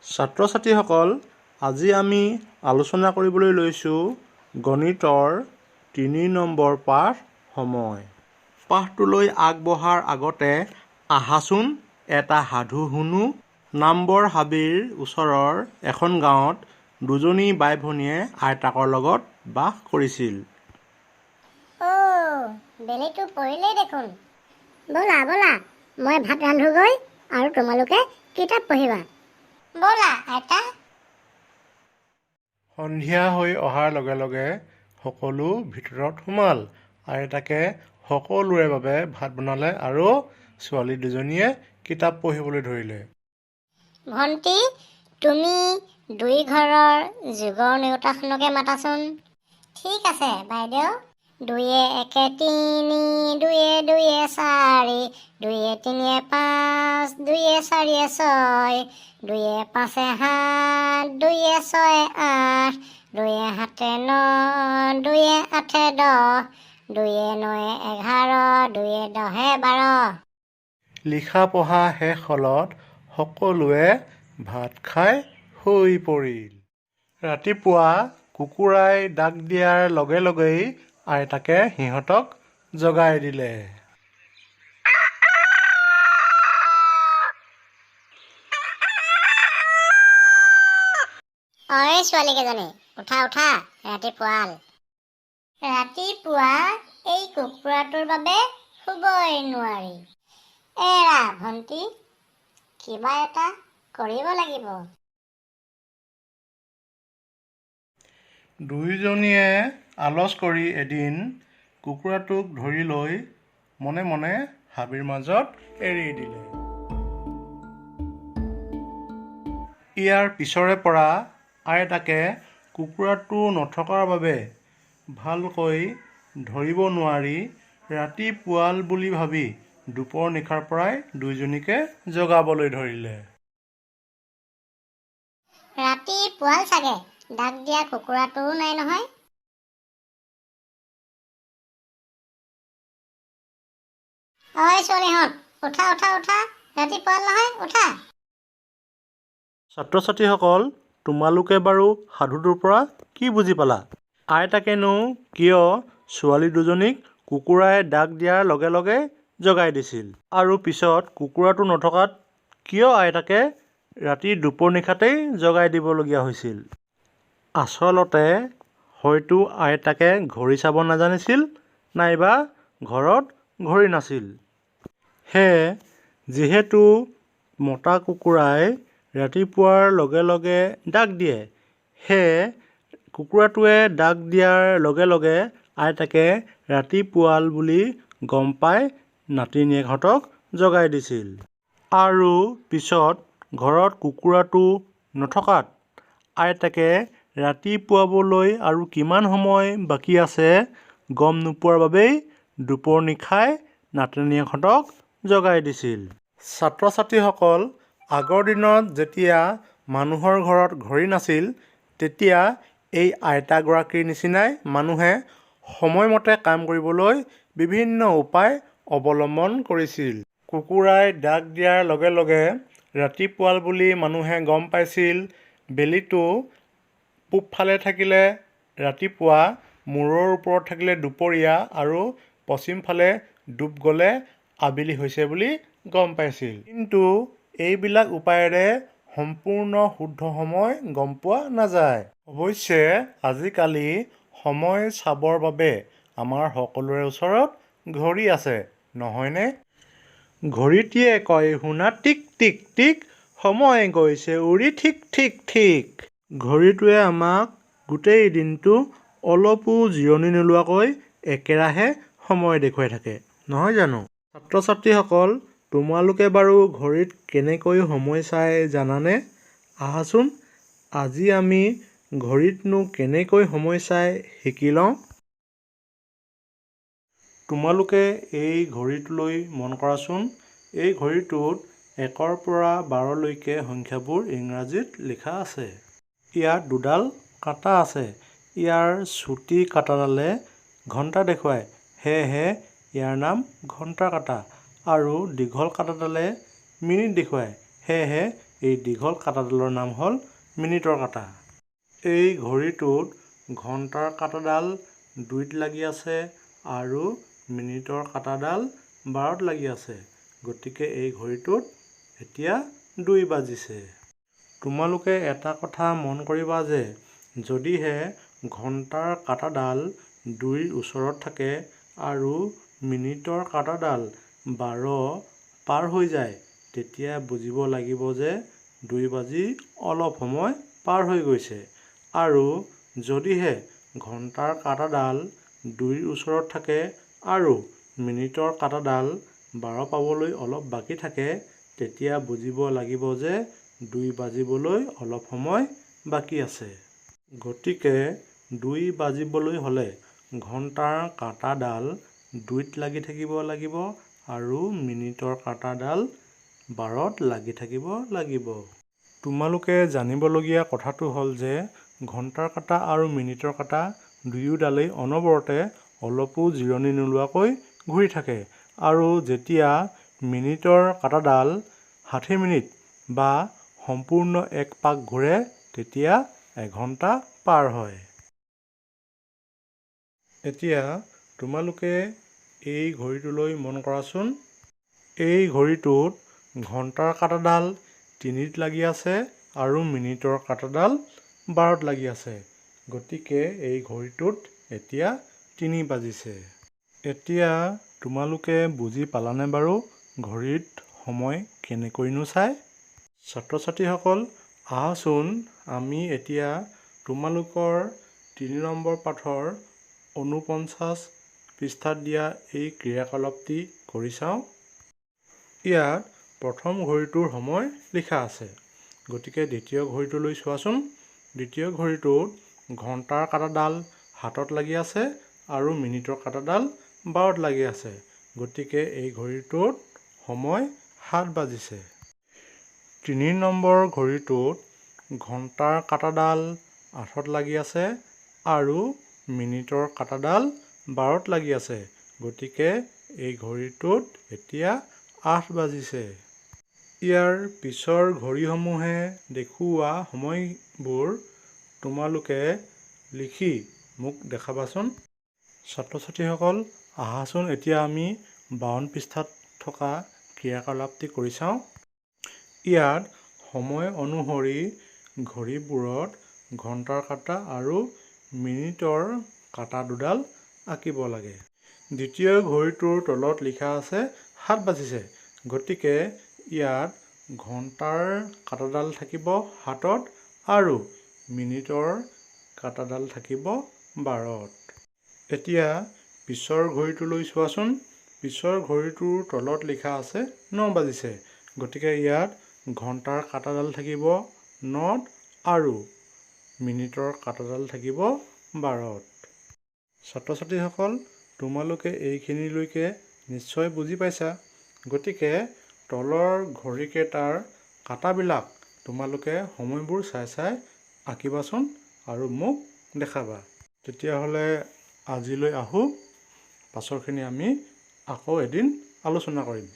ছাত্ৰ ছাত্ৰীসকল, আজি আমি আলোচনা কৰিবলৈ লৈছোঁ গণিতৰ ৩ নম্বৰ পাঠ সময়। পাঠটোলৈ আগবঢ়াৰ আগতে আহাচোন এটা সাধু শুনো। নামবৰ হাবিৰ ওচৰৰ এখন গাঁৱত দুজনী বাই ভনীয়ে আইতাকৰ লগত বাস কৰিছিল। বেলিটো পৰিলেই দেখোন। ব'লা ব'লা, মই ভাত ৰান্ধোগৈ আৰু তোমালোকে কিতাপ পঢ়িবা। ব'লা আইতা। সন্ধিয়া হৈ অহাৰ লগে লগে সকলো ভিতৰত সোমাল। আইতাকে সকলোৰে বাবে ভাত বনালে আৰু ছোৱালী দুজনীয়ে কিতাপ পঢ়িবলৈ ধৰিলে। ভণ্টি, তুমি দুই ঘৰৰ যুগৰ নেওতাখনকে মাতাচোন। ঠিক আছে বাইদেউ। ২য়ে ১-এ ৩, ২য়ে ২-এ ৪, ২য়ে ৩-এ ৫, ২য়ে ৪-এ ৬, ২য়ে ৫-এ ৭, ২য়ে ৬-এ ৮, ২য়ে ৭-এ ৯, ২য়ে ৮-এ ১০, ২য়ে ৯-এ ১১, ২য়ে ১০-এ ১২। লিখা পঢ়া শেষ হ'লত সকলোৱে ভাত খাই শুই পৰিল। ৰাতিপুৱা কুকুৰাই ডাক দিয়াৰ লগে লগেই আইতাকে সিহঁতক জগাই দিলে। অই ছোৱালীকেইজনী, উঠা উঠা, ৰাতিপুৱাল। ৰাতিপুৱা এই কুকুৰাটোৰ বাবে শুবই নোৱাৰি। এৰা ভণ্টি, কিবা এটা কৰিব লাগিব। দুয়োজনীয়ে আলচ কৰি এদিন কুকুৰাটোক ধৰি লৈ মনে মনে হাবিৰ মাজত এৰি দিলে। ইয়াৰ পিছৰে পৰা আইতাকে কুকুৰাটো নথকাৰ বাবে ভালকৈ ধৰিব নোৱাৰি ৰাতিপুৱাল বুলি ভাবি দুপৰ নিশাৰ পৰাই দুয়োজনীকে জগাবলৈ ধৰিলে। ৰাতিপুৱাল চাগে, ডাক দিয়া কুকুৰাটোও নাই নহয়। অই ছোৱালীহঁত, উঠা উঠা উঠা, ৰাতিপুৱাল নহয়, উঠা। ছাত্ৰ ছাত্ৰীসকল, তোমালোকে বাৰু সাধুটোৰ পৰা কি বুজি পালা? আইতাকেনো কিয় ছোৱালী দুজনীক কুকুৰাই ডাক দিয়াৰ লগে লগে জগাই দিছিল? আৰু পিছত কুকুৰাটো নথকাত কিয় আইতাকে ৰাতি দুপৰ নিশাতেই জগাই দিবলগীয়া হৈছিল? আচলতে হয়তো আইতাকে ঘড়ী চাব নাজানিছিল, নাইবা ঘৰত ঘড়ী নাছিল। সেয়ে যিহেতু মতা কুকুৰাই ৰাতিপুৱাৰ লগে লগে ডাক দিয়ে, সেয়ে কুকুৰাটোৱে ডাক দিয়াৰ লগে লগে আইতাকে ৰাতিপুৱাল বুলি গম পাই নাতিনীয়েকহঁতক জগাই দিছিল। আৰু পিছত ঘৰত কুকুৰাটো নথকাত আইতাকে ৰাতিপুৱাবলৈ আৰু কিমান সময় বাকী আছে গম নোপোৱাৰ বাবেই দুপৰ নিশাই নাতিনীয়েকহঁতক জগাই দিছিল। ছাত্ৰ ছাত্ৰীসকল, আগৰ দিনত যেতিয়া মানুহৰ ঘৰত ঘড়ী নাছিল, তেতিয়া এই আইতাগৰাকীৰ নিচিনাই মানুহে সময়মতে কাম কৰিবলৈ বিভিন্ন উপায় অৱলম্বন কৰিছিল। কুকুৰাই ডাক দিয়াৰ লগে লগে ৰাতিপুৱাল বুলি মানুহে গম পাইছিল। বেলিটো পূবফালে থাকিলে ৰাতিপুৱা, মূৰৰ ওপৰত থাকিলে দুপৰীয়া আৰু পশ্চিম ফালে ডুব গ'লে আবেলি হৈছে বুলি গম পাইছিল। কিন্তু এইবিলাক উপায়েৰে সম্পূৰ্ণ শুদ্ধ সময় গম পোৱা নাযায়। অৱশ্যে আজিকালি সময় চাবৰ বাবে আমাৰ সকলোৰে ওচৰত ঘড়ী আছে, নহয়নে? ঘড়ীটিয়ে কয় শুনা টিক টিক টিক, সময় গৈছে উৰি ঠিক ঠিক ঠিক। ঘড়ীটোৱে আমাক গোটেই দিনটো অলপো জিৰণি নোলোৱাকৈ একেৰাহে সময় দেখুৱাই থাকে, নহয় জানো? ছাত্ৰ ছাত্ৰীসকল, তোমালোকে বাৰু ঘড়ীত কেনেকৈ সময় চাই জানানে? আহাচোন আজি আমি ঘড়ীতনো কেনেকৈ সময় চাই শিকি লওঁ। তোমালোকে এই ঘড়ীটোলৈ মন কৰাচোন। এই ঘড়ীটোত ১ৰ পৰা ১২লৈকে সংখ্যাবোৰ ইংৰাজীত লিখা আছে। ইয়াত দুডাল কাঁটা আছে। ইয়াৰ চুটি কাঁটাডালে ঘণ্টা দেখুৱায়, সেয়েহে ইয়াৰ নাম ঘণ্টাৰ কাঁটা। আৰু দীঘল কাঁটাডালে মিনিট দেখুৱায়, সেয়েহে এই দীঘল কাটাডালৰ নাম হ'ল মিনিটৰ কাঁটা। এই ঘড়ীটোত ঘণ্টাৰ কাঁটাডাল 2ত লাগি আছে আৰু মিনিটৰ কাঁটাডাল 12ত লাগি আছে। গতিকে এই ঘড়ীটোত এতিয়া 2 বাজিছে। তোমালোকে এটা কথা মন কৰিবা যে যদিহে ঘণ্টাৰ কাঁটাডাল 2ৰ ওচৰত থাকে আৰু মিনিটৰ কাঁটাডাল 12 পাৰ হৈ যায়, তেতিয়া বুজিব লাগিব যে 2 বাজি অলপ সময় পাৰ হৈ গৈছে। আৰু যদিহে ঘণ্টাৰ কাঁটাডাল 2ৰ ওচৰত থাকে আৰু মিনিটৰ কাঁটাডাল 12 পাবলৈ অলপ বাকী থাকে, তেতিয়া বুজিব লাগিব যে 2 বাজিবলৈ অলপ সময় বাকী আছে। গতিকে 2 বাজিবলৈ হ'লে ঘণ্টাৰ কাঁটাডাল 2ত লাগি থাকিব লাগিব আৰু মিনিটৰ কাঁটাডাল 12ত লাগি থাকিব লাগিব। তোমালোকে জানিবলগীয়া কথাটো হ'ল যে ঘণ্টাৰ কাঁটা আৰু মিনিটৰ কাঁটা দুয়োডালেই অনবৰতে অলপো জিৰণি নোলোৱাকৈ ঘূৰি থাকে আৰু যেতিয়া মিনিটৰ কাঁটাডাল 60 মিনিট বা সম্পূৰ্ণ 1 পাক ঘূৰে তেতিয়া এঘণ্টা পাৰ হয়। এতিয়া তোমালোকে এই ঘড়ীটোলৈ মন কৰাচোন। এই ঘড়ীটোত ঘণ্টাৰ কাঁটাডাল 3ত লাগি আছে আৰু মিনিটৰ কাঁটাডাল 12ত লাগি আছে। গতিকে এই ঘড়ীটোত এতিয়া 3 বাজিছে। এতিয়া তোমালোকে বুজি পালানে বাৰু ঘড়ীত সময় কেনেকৈনো চায়? ছাত্ৰ-ছাত্ৰীসকল, আহাচোন আমি এতিয়া তোমালোকৰ 3 নম্বৰ পাঠৰ 49 পৃষ্ঠাত দিয়া এই ক্ৰিয়াকলাপটি কৰি চাওঁ। ইয়াত প্ৰথম ঘড়ীটোৰ সময় লিখা আছে। গতিকে দ্বিতীয় ঘড়ীটোলৈ চোৱাচোন। দ্বিতীয় ঘড়ীটোত ঘণ্টাৰ কাঁটাডাল 7ত লাগি আছে আৰু মিনিটৰ কাঁটাডাল 12ত লাগি আছে। গতিকে এই ঘড়ীটোত সময় 7 বাজিছে। 3 নম্বৰ ঘড়ীটোত ঘণ্টাৰ কাঁটাডাল 8ত লাগি আছে আৰু মিনিটৰ কাঁটাডাল 12ত লাগি আছে। গতিকে এই ঘড়ীটোত এতিয়া 8 বাজিছে। ইয়াৰ পিছৰ ঘড়ীসমূহে দেখুওৱা সময়বোৰ তোমালোকে লিখি মোক দেখাবাচোন। ছাত্ৰ-ছাত্ৰীসকল, আহাচোন এতিয়া আমি 52 পৃষ্ঠাত থকা ক্ৰিয়াকলাপটি কৰি চাওঁ। ইয়াত সময় অনুসৰি ঘড়ীবোৰত ঘণ্টাৰ কাঁটা আৰু মিনিটৰ কাঁটা দুডাল আঁকিব লাগে। দ্বিতীয় ঘড়ীটোৰ তলত লিখা আছে 7 বাজিছে। গতিকে ইয়াত ঘণ্টাৰ কাঁটাডাল থাকিব 7ত আৰু মিনিটৰ কাঁটাডাল থাকিব 12ত। এতিয়া পিছৰ ঘড়ীটোলৈ চোৱাচোন। পিছৰ ঘড়ীটোৰ তলত লিখা আছে 9 বাজিছে। গতিকে ইয়াত ঘণ্টাৰ কাঁটাডাল থাকিব 9ত আৰু মিনিটৰ কাঁটাডাল থাকিব 12ত। ছাত্ৰ-ছাত্ৰীসকল, তোমালোকে এইখিনিলৈকে নিশ্চয় বুজি পাইছা। গতিকে তলৰ ঘড়ীকেইটাৰ কাঁটাবিলাক তোমালোকে সময়বোৰ চাই চাই আঁকিবাচোন আৰু মোক দেখাবা। তেতিয়াহ'লে আজিলৈ আহোঁ। পাছৰখিনি আমি আকৌ এদিন আলোচনা কৰিম।